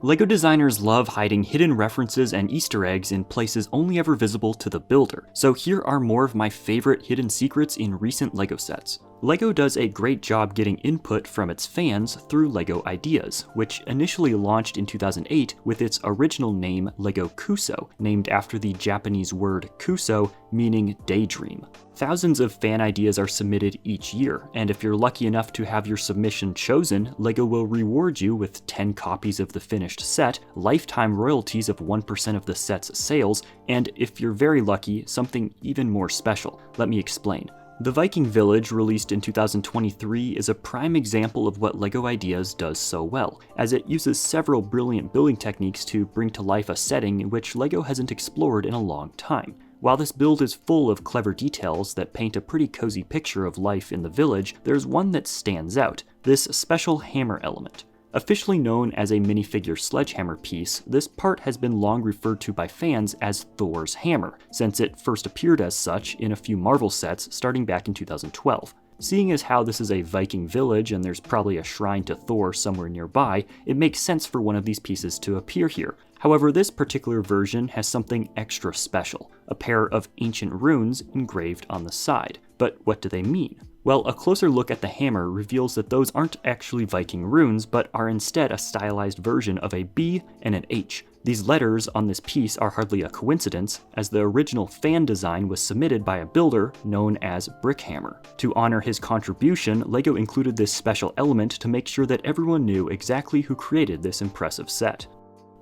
LEGO designers love hiding hidden references and Easter eggs in places only ever visible to the builder, so here are more of my favorite hidden secrets in recent LEGO sets. LEGO does a great job getting input from its fans through LEGO Ideas, which initially launched in 2008 with its original name LEGO Kuso, named after the Japanese word kuso, meaning daydream. Thousands of fan ideas are submitted each year, and if you're lucky enough to have your submission chosen, LEGO will reward you with 10 copies of the finished set, lifetime royalties of 1% of the set's sales, and if you're very lucky, something even more special. Let me explain. The Viking Village, released in 2023, is a prime example of what LEGO Ideas does so well, as it uses several brilliant building techniques to bring to life a setting which LEGO hasn't explored in a long time. While this build is full of clever details that paint a pretty cozy picture of life in the village, there's one that stands out: this special hammer element. Officially known as a minifigure sledgehammer piece, this part has been long referred to by fans as Thor's hammer, since it first appeared as such in a few Marvel sets starting back in 2012. Seeing as how this is a Viking village and there's probably a shrine to Thor somewhere nearby, it makes sense for one of these pieces to appear here. However, this particular version has something extra special: a pair of ancient runes engraved on the side. But what do they mean? Well, a closer look at the hammer reveals that those aren't actually Viking runes, but are instead a stylized version of a B and an H. These letters on this piece are hardly a coincidence, as the original fan design was submitted by a builder known as Brickhammer. To honor his contribution, LEGO included this special element to make sure that everyone knew exactly who created this impressive set.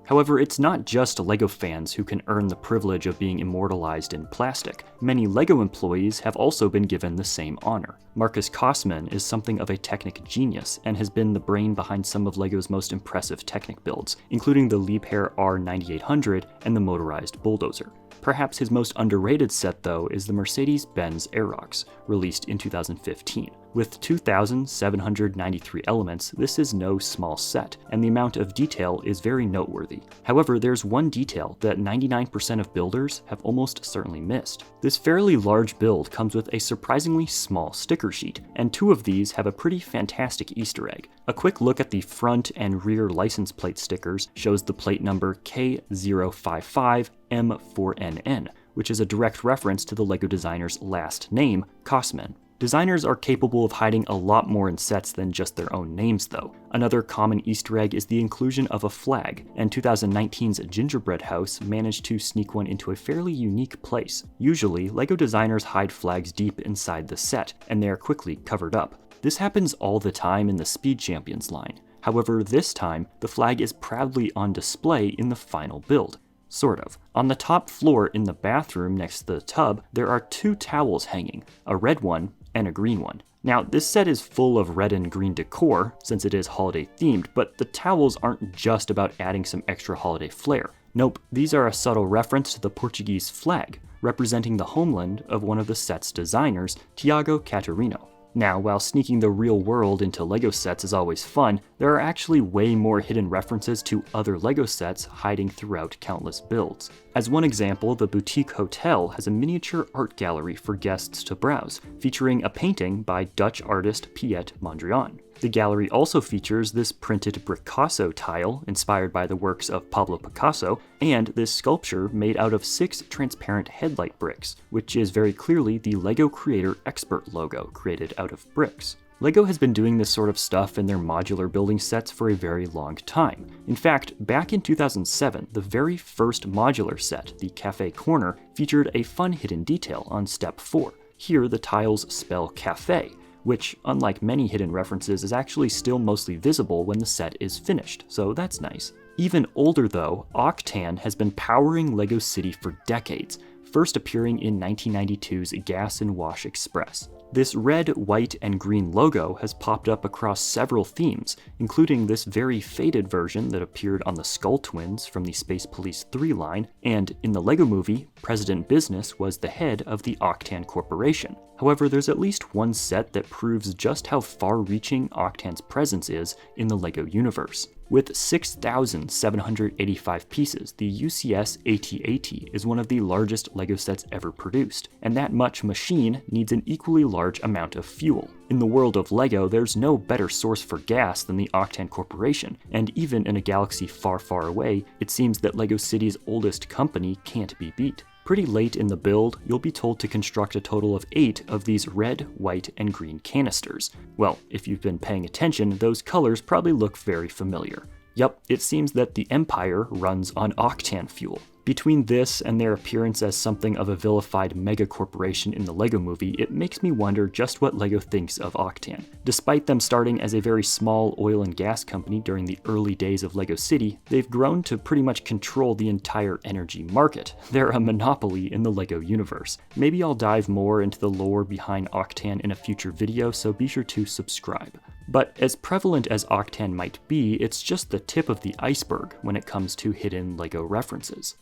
However, it's not just LEGO fans who can earn the privilege of being immortalized in plastic. Many LEGO employees have also been given the same honor. Marcus Kossman is something of a Technic genius and has been the brain behind some of LEGO's most impressive Technic builds, including the Liebherr R9800 and the motorized bulldozer. Perhaps his most underrated set, though, is the Mercedes-Benz Aerox, released in 2015. With 2,793 elements, this is no small set, and the amount of detail is very noteworthy. However, there's one detail that 99% of builders have almost certainly missed. This fairly large build comes with a surprisingly small sticker sheet, and two of these have a pretty fantastic Easter egg. A quick look at the front and rear license plate stickers shows the plate number K055M4NN, which is a direct reference to the LEGO designer's last name, Kossman. Designers are capable of hiding a lot more in sets than just their own names, though. Another common Easter egg is the inclusion of a flag, and 2019's Gingerbread House managed to sneak one into a fairly unique place. Usually, LEGO designers hide flags deep inside the set, and they are quickly covered up. This happens all the time in the Speed Champions line. However, this time, the flag is proudly on display in the final build. Sort of. On the top floor in the bathroom next to the tub, there are two towels hanging, a red one and a green one. Now, this set is full of red and green decor, since it is holiday themed, but the towels aren't just about adding some extra holiday flair. Nope, these are a subtle reference to the Portuguese flag, representing the homeland of one of the set's designers, Tiago Catarino. Now, while sneaking the real world into LEGO sets is always fun, there are actually way more hidden references to other LEGO sets hiding throughout countless builds. As one example, the Boutique Hotel has a miniature art gallery for guests to browse, featuring a painting by Dutch artist Piet Mondrian. The gallery also features this printed Picasso tile inspired by the works of Pablo Picasso, and this sculpture made out of 6 transparent headlight bricks, which is very clearly the LEGO Creator Expert logo created out of bricks. LEGO has been doing this sort of stuff in their modular building sets for a very long time. In fact, back in 2007, the very first modular set, the Cafe Corner, featured a fun hidden detail on step 4. Here the tiles spell cafe, which, unlike many hidden references, is actually still mostly visible when the set is finished, so that's nice. Even older though, Octan has been powering LEGO City for decades, first appearing in 1992's Gas and Wash Express. This red, white, and green logo has popped up across several themes, including this very faded version that appeared on the Skull Twins from the Space Police 3 line, and in the LEGO movie, President Business was the head of the Octan Corporation. However, there's at least one set that proves just how far-reaching Octan's presence is in the LEGO universe. With 6,785 pieces, the UCS AT-AT is one of the largest LEGO sets ever produced, and that much machine needs an equally large amount of fuel. In the world of LEGO, there's no better source for gas than the Octan Corporation, and even in a galaxy far, far away, it seems that LEGO City's oldest company can't be beat. Pretty late in the build, you'll be told to construct a total of 8 of these red, white, and green canisters. Well, if you've been paying attention, those colors probably look very familiar. Yup, it seems that the Empire runs on octan fuel. Between this and their appearance as something of a vilified mega corporation in the LEGO Movie, it makes me wonder just what LEGO thinks of octan. Despite them starting as a very small oil and gas company during the early days of LEGO City, they've grown to pretty much control the entire energy market. They're a monopoly in the LEGO universe. Maybe I'll dive more into the lore behind octan in a future video, so be sure to subscribe. But as prevalent as octan might be, it's just the tip of the iceberg when it comes to hidden LEGO references.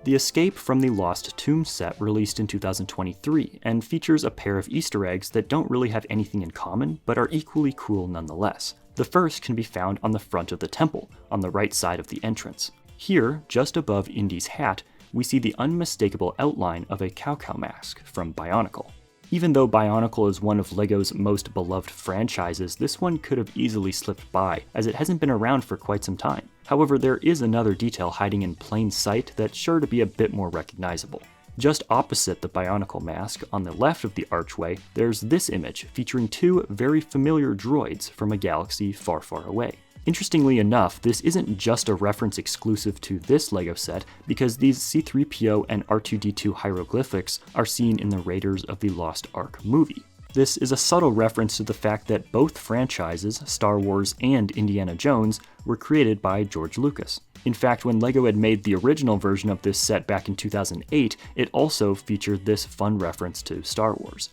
The Escape from the Lost Tomb set released in 2023 and features a pair of Easter eggs that don't really have anything in common, but are equally cool nonetheless. The first can be found on the front of the temple, on the right side of the entrance. Here, just above Indy's hat, we see the unmistakable outline of a Cow mask from Bionicle. Even though Bionicle is one of LEGO's most beloved franchises, this one could have easily slipped by, as it hasn't been around for quite some time. However, there is another detail hiding in plain sight that's sure to be a bit more recognizable. Just opposite the Bionicle mask, on the left of the archway, there's this image featuring 2 very familiar droids from a galaxy far, far away. Interestingly enough, this isn't just a reference exclusive to this LEGO set, because these C-3PO and R2-D2 hieroglyphics are seen in the Raiders of the Lost Ark movie. This is a subtle reference to the fact that both franchises, Star Wars and Indiana Jones, were created by George Lucas. In fact, when LEGO had made the original version of this set back in 2008, it also featured this fun reference to Star Wars.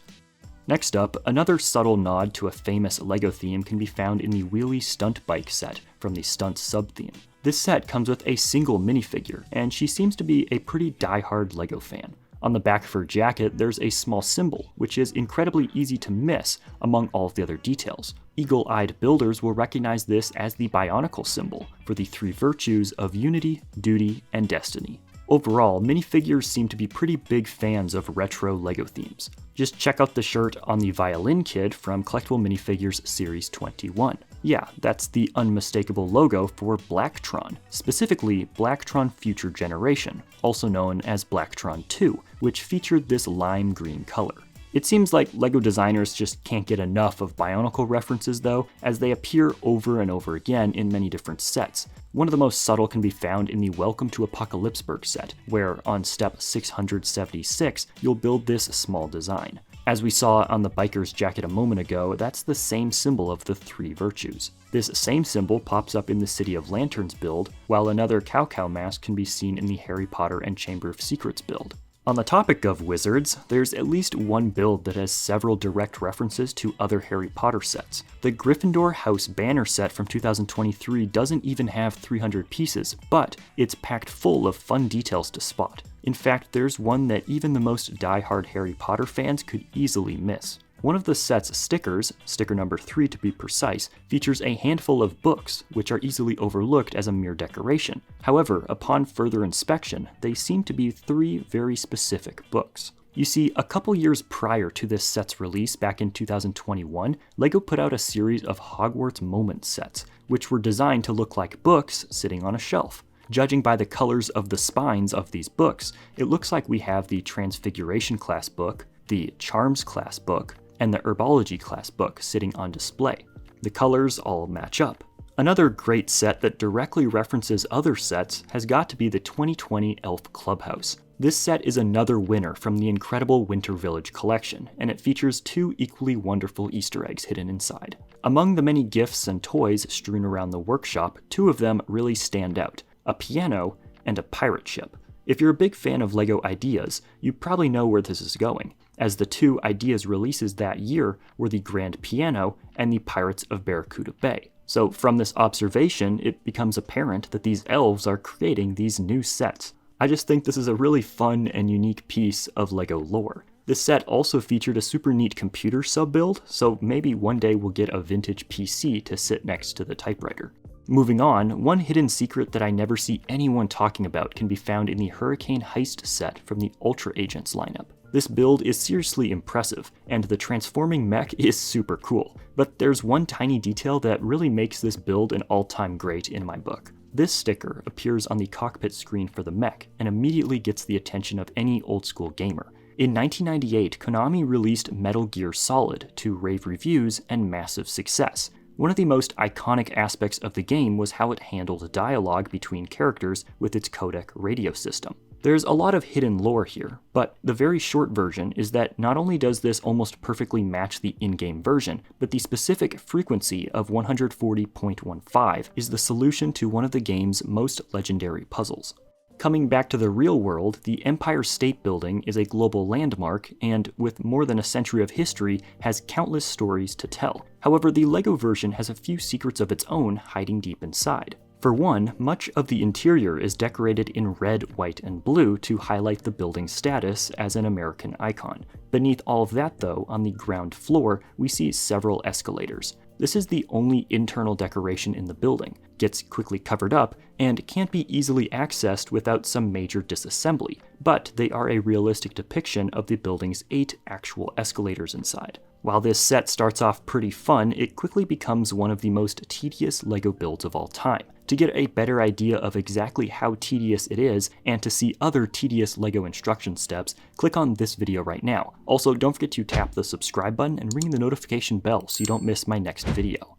Next up, another subtle nod to a famous LEGO theme can be found in the Wheelie Stunt Bike set from the Stunt sub-theme. This set comes with a single minifigure, and she seems to be a pretty die-hard LEGO fan. On the back of her jacket, there's a small symbol, which is incredibly easy to miss among all of the other details. Eagle-eyed builders will recognize this as the Bionicle symbol for the 3 virtues of unity, duty, and destiny. Overall, minifigures seem to be pretty big fans of retro LEGO themes. Just check out the shirt on the Violin Kid from Collectible Minifigures Series 21. Yeah, that's the unmistakable logo for Blacktron, specifically Blacktron Future Generation, also known as Blacktron 2, which featured this lime green color. It seems like LEGO designers just can't get enough of Bionicle references though, as they appear over and over again in many different sets. One of the most subtle can be found in the Welcome to Apocalypseburg set, where on step 676, you'll build this small design. As we saw on the biker's jacket a moment ago, that's the same symbol of the 3 virtues. This same symbol pops up in the City of Lanterns build, while another Cow mask can be seen in the Harry Potter and Chamber of Secrets build. On the topic of wizards, there's at least one build that has several direct references to other Harry Potter sets. The Gryffindor House banner set from 2023 doesn't even have 300 pieces, but it's packed full of fun details to spot. In fact, there's one that even the most die-hard Harry Potter fans could easily miss. One of the set's stickers, sticker number 3 to be precise, features a handful of books, which are easily overlooked as a mere decoration. However, upon further inspection, they seem to be 3 very specific books. You see, a couple years prior to this set's release back in 2021, LEGO put out a series of Hogwarts Moments sets, which were designed to look like books sitting on a shelf. Judging by the colors of the spines of these books, it looks like we have the Transfiguration class book, the Charms class book, and the Herbology class book sitting on display. The colors all match up. Another great set that directly references other sets has got to be the 2020 Elf Clubhouse. This set is another winner from the incredible Winter Village collection, and it features 2 equally wonderful Easter eggs hidden inside. Among the many gifts and toys strewn around the workshop, 2 of them really stand out: a piano and a pirate ship. If you're a big fan of LEGO Ideas, you probably know where this is going, as the 2 Ideas releases that year were the Grand Piano and the Pirates of Barracuda Bay. So from this observation, it becomes apparent that these elves are creating these new sets. I just think this is a really fun and unique piece of LEGO lore. This set also featured a super neat computer sub-build, so maybe one day we'll get a vintage PC to sit next to the typewriter. Moving on, one hidden secret that I never see anyone talking about can be found in the Hurricane Heist set from the Ultra Agents lineup. This build is seriously impressive, and the transforming mech is super cool, but there's one tiny detail that really makes this build an all-time great in my book. This sticker appears on the cockpit screen for the mech and immediately gets the attention of any old-school gamer. In 1998, Konami released Metal Gear Solid to rave reviews and massive success. One of the most iconic aspects of the game was how it handled dialogue between characters with its codec radio system. There's a lot of hidden lore here, but the very short version is that not only does this almost perfectly match the in-game version, but the specific frequency of 140.15 is the solution to one of the game's most legendary puzzles. Coming back to the real world, the Empire State Building is a global landmark and, with more than a century of history, has countless stories to tell. However, the LEGO version has a few secrets of its own hiding deep inside. For one, much of the interior is decorated in red, white, and blue to highlight the building's status as an American icon. Beneath all of that though, on the ground floor, we see several escalators. This is the only internal decoration in the building, gets quickly covered up, and can't be easily accessed without some major disassembly, but they are a realistic depiction of the building's 8 actual escalators inside. While this set starts off pretty fun, it quickly becomes one of the most tedious LEGO builds of all time. To get a better idea of exactly how tedious it is, and to see other tedious LEGO instruction steps, click on this video right now. Also, don't forget to tap the subscribe button and ring the notification bell so you don't miss my next video.